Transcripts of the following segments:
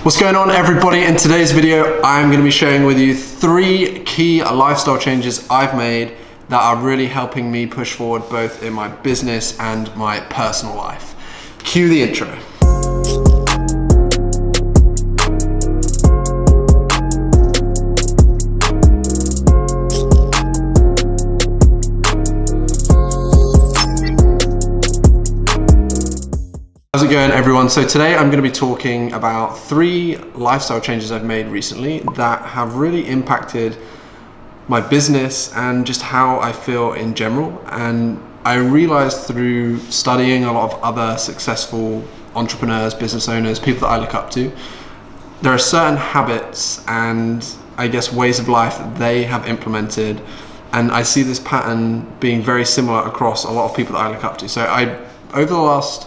What's going on, everybody? In today's video, I'm going to be sharing with you 3 key lifestyle changes I've made that are really helping me push forward both in my business and my personal life. Cue the intro. How's it going, everyone? So today I'm going to be talking about 3 lifestyle changes I've made recently that have really impacted my business and just how I feel in general. And I realized through studying a lot of other successful entrepreneurs, business owners, people that I look up to, there are certain habits and I guess ways of life that they have implemented, and I see this pattern being very similar across a lot of people that I look up to. So over the last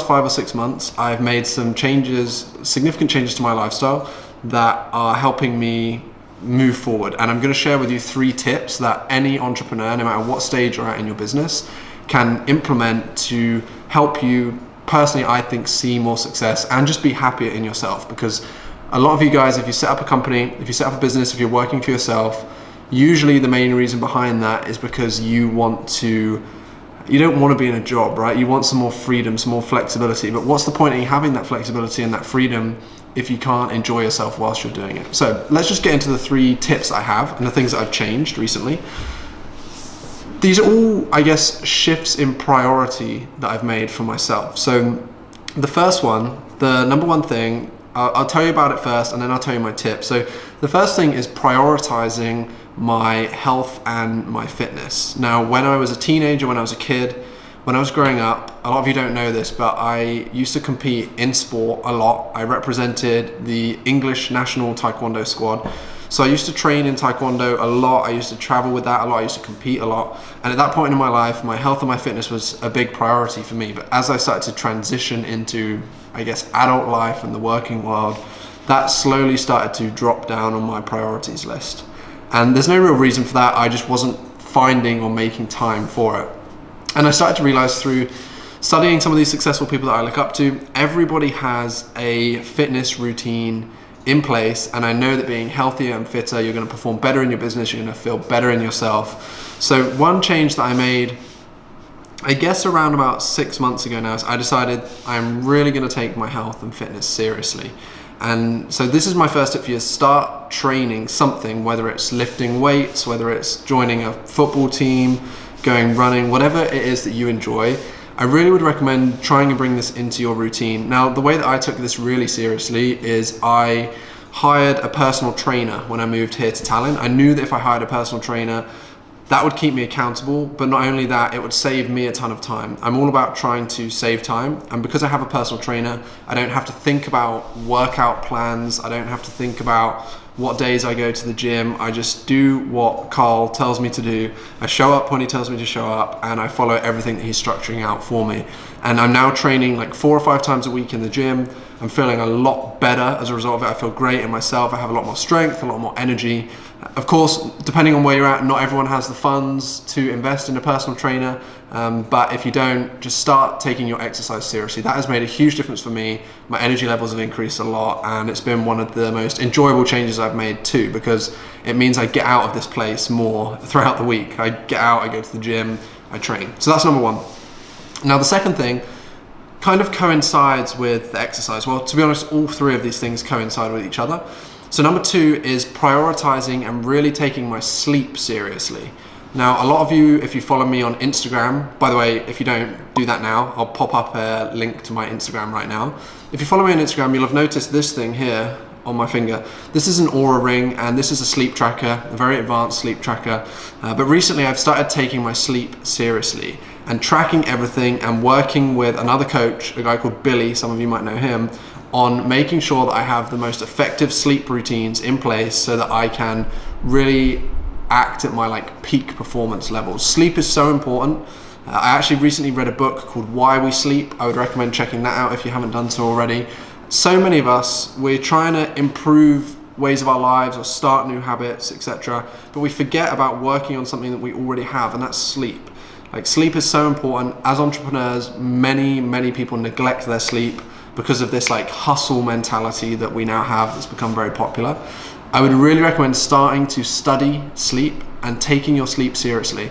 5 or 6 months, I've made some changes, significant changes to my lifestyle that are helping me move forward. And I'm going to share with you 3 tips that any entrepreneur, no matter what stage you're at in your business, can implement to help you personally, I think, see more success and just be happier in yourself. Because a lot of you guys, if you set up a company, if you set up a business, if you're working for yourself, usually the main reason behind that is because you don't want to be in a job, right? You want some more freedom, some more flexibility. But what's the point in having that flexibility and that freedom if you can't enjoy yourself whilst you're doing it? So let's just get into the 3 tips I have and the things that I've changed recently. These are all, I guess, shifts in priority that I've made for myself. So the first one, the number one thing, I'll tell you about it first and then I'll tell you my tip. So the first thing is prioritizing my health and my fitness. Now, when I was a teenager, when I was a kid, when I was growing up, a lot of you don't know this, but I used to compete in sport a lot. I represented the English national taekwondo squad. So I used to train in taekwondo a lot. I used to travel with that a lot. I used to compete a lot. And at that point in my life, my health and my fitness was a big priority for me. But as I started to transition into, I guess, adult life and the working world, that slowly started to drop down on my priorities list. And there's no real reason for that. I just wasn't finding or making time for it. And I started to realize through studying some of these successful people that I look up to, everybody has a fitness routine in place. And I know that being healthier and fitter, you're going to perform better in your business. You're going to feel better in yourself. So one change that I made, I guess around about 6 months ago now, is I decided I'm really going to take my health and fitness seriously. And so this is my first tip for you: start training something, whether it's lifting weights, whether it's joining a football team, going running, whatever it is that you enjoy. I really would recommend trying to bring this into your routine. Now, the way that I took this really seriously is I hired a personal trainer when I moved here to Tallinn. I knew that if I hired a personal trainer, that would keep me accountable, but not only that, it would save me a ton of time. I'm all about trying to save time, and because I have a personal trainer, I don't have to think about workout plans. I don't have to think about what days I go to the gym. I just do what Carl tells me to do. I show up when he tells me to show up, and I follow everything that he's structuring out for me. And I'm now training like 4 or 5 times a week in the gym. I'm feeling a lot better as a result of it. I feel great in myself. I have a lot more strength, a lot more energy. Of course, depending on where you're at, not everyone has the funds to invest in a personal trainer. But if you don't, just start taking your exercise seriously. That has made a huge difference for me. My energy levels have increased a lot, and it's been one of the most enjoyable changes I've made too, because it means I get out of this place more throughout the week. I get out, I go to the gym, I train. So that's number one. Now, the second thing kind of coincides with the exercise. Well, to be honest, all 3 of these things coincide with each other. So number 2 is prioritizing and really taking my sleep seriously. Now, a lot of you, if you follow me on Instagram, by the way, if you don't do that now, I'll pop up a link to my Instagram right now. If you follow me on Instagram, you'll have noticed this thing here on my finger. This is an Oura ring, and this is a sleep tracker, a very advanced sleep tracker. But recently I've started taking my sleep seriously and tracking everything and working with another coach, a guy called Billy, some of you might know him, on making sure that I have the most effective sleep routines in place so that I can really act at my peak performance levels. Sleep is so important. I actually recently read a book called Why We Sleep. I would recommend checking that out if you haven't done so already. So many of us, we're trying to improve ways of our lives or start new habits, etc. But we forget about working on something that we already have, and that's sleep. Sleep is so important. As entrepreneurs, many people neglect their sleep. because of this like hustle mentality that we now have that's become very popular. I would really recommend starting to study sleep and taking your sleep seriously.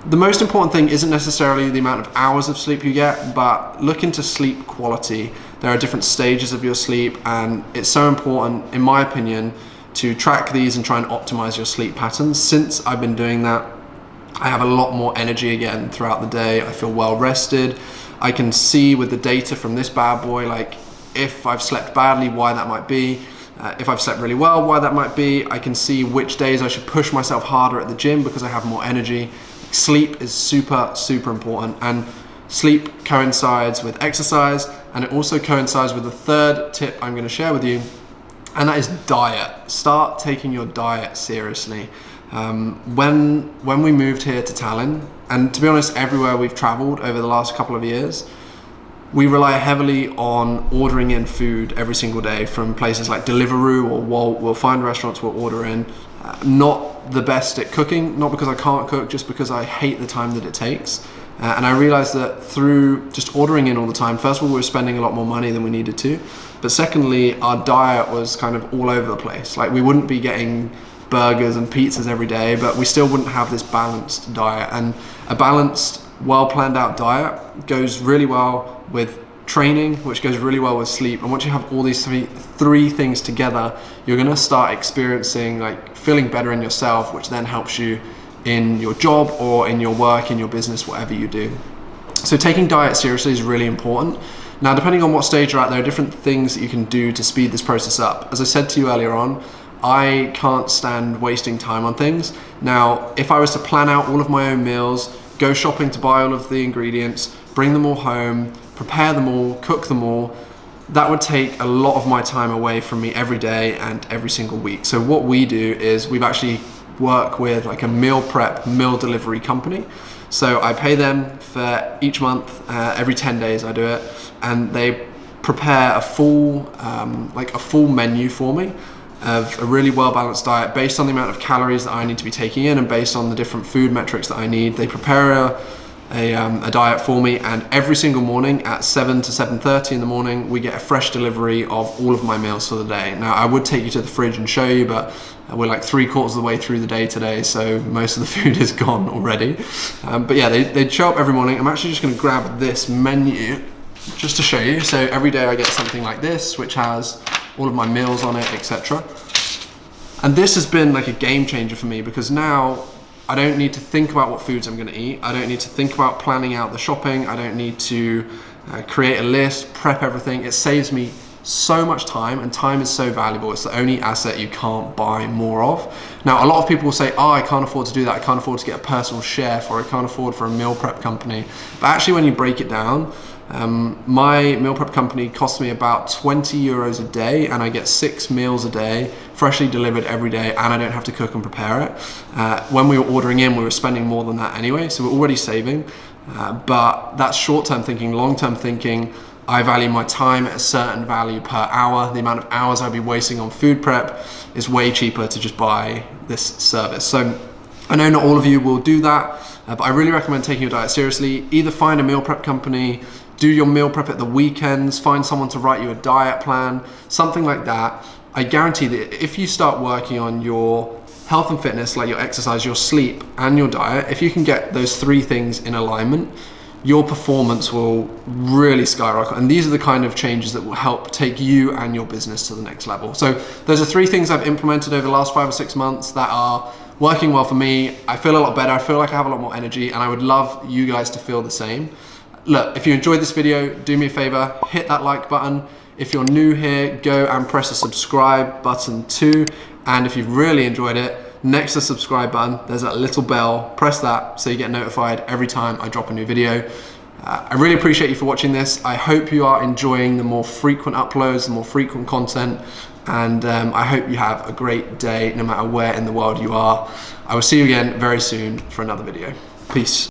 The most important thing isn't necessarily the amount of hours of sleep you get, but look into sleep quality. There are different stages of your sleep, and it's so important, in my opinion, to track these and try and optimize your sleep patterns. Since I've been doing that, I have a lot more energy again throughout the day. I feel well rested. I can see with the data from this bad boy, like if I've slept badly, why that might be. If I've slept really well, why that might be. I can see which days I should push myself harder at the gym because I have more energy. Sleep is super, super important, and sleep coincides with exercise, and it also coincides with the third tip I'm going to share with you, and that is diet. Start taking your diet seriously. When we moved here to Tallinn, and to be honest, everywhere we've traveled over the last couple of years, we rely heavily on ordering in food every single day from places like Deliveroo or Wolt. We'll find restaurants we'll order in. Not the best at cooking, not because I can't cook, just because I hate the time that it takes. And I realized that through just ordering in all the time, first of all, we were spending a lot more money than we needed to. But secondly, our diet was kind of all over the place. Like, we wouldn't be getting burgers and pizzas every day, but we still wouldn't have this balanced diet. And a balanced, well planned out diet goes really well with training, which goes really well with sleep. And once you have all these three things together, you're gonna start experiencing like feeling better in yourself, which then helps you in your job or in your work, in your business, whatever you do. So taking diet seriously is really important. Now, depending on what stage you're at, there are different things that you can do to speed this process up. As I said to you earlier on, I can't stand wasting time on things. Now, if I was to plan out all of my own meals, go shopping to buy all of the ingredients, bring them all home, prepare them all, cook them all, that would take a lot of my time away from me every day and every single week. So what we do is we've actually work with like a meal prep, meal delivery company. So I pay them for each month, every 10 days I do it, and they prepare a full menu for me of a really well-balanced diet based on the amount of calories that I need to be taking in and based on the different food metrics that I need. They prepare a diet for me, and every single morning at 7 to 7:30 in the morning, we get a fresh delivery of all of my meals for the day. Now, I would take you to the fridge and show you, but we're like 3/4 of the way through the day today, so most of the food is gone already. But yeah, they show up every morning. I'm actually just gonna grab this menu just to show you. So every day I get something like this, which has all of my meals on it, etc. And this has been like a game changer for me, because now I don't need to think about what foods I'm gonna eat. I don't need to think about planning out the shopping. I don't need to create a list, prep everything. It saves me so much time, and time is so valuable. It's the only asset you can't buy more of. Now, a lot of people will say, oh, I can't afford to do that. I can't afford to get a personal chef, or I can't afford for a meal prep company. But actually, when you break it down, my meal prep company costs me about 20 euros a day, and I get 6 meals a day, freshly delivered every day, and I don't have to cook and prepare it. When we were ordering in, we were spending more than that anyway, so we're already saving. But that's short-term thinking. Long-term thinking, I value my time at a certain value per hour. The amount of hours I'd be wasting on food prep is way cheaper to just buy this service. So I know not all of you will do that, but I really recommend taking your diet seriously. Either find a meal prep company, do your meal prep at the weekends, find someone to write you a diet plan, something like that. I guarantee that if you start working on your health and fitness, like your exercise, your sleep, and your diet, if you can get those 3 things in alignment, your performance will really skyrocket. And these are the kind of changes that will help take you and your business to the next level. So those are 3 things I've implemented over the last 5 or 6 months that are working well for me. I feel a lot better. I feel like I have a lot more energy, and I would love you guys to feel the same. Look, if you enjoyed this video, do me a favor, hit that like button. If you're new here, go and press the subscribe button too. And if you've really enjoyed it, next to the subscribe button, there's that little bell. Press that so you get notified every time I drop a new video. I really appreciate you for watching this. I hope you are enjoying the more frequent uploads, the more frequent content, and I hope you have a great day no matter where in the world you are. I will see you again very soon for another video. Peace.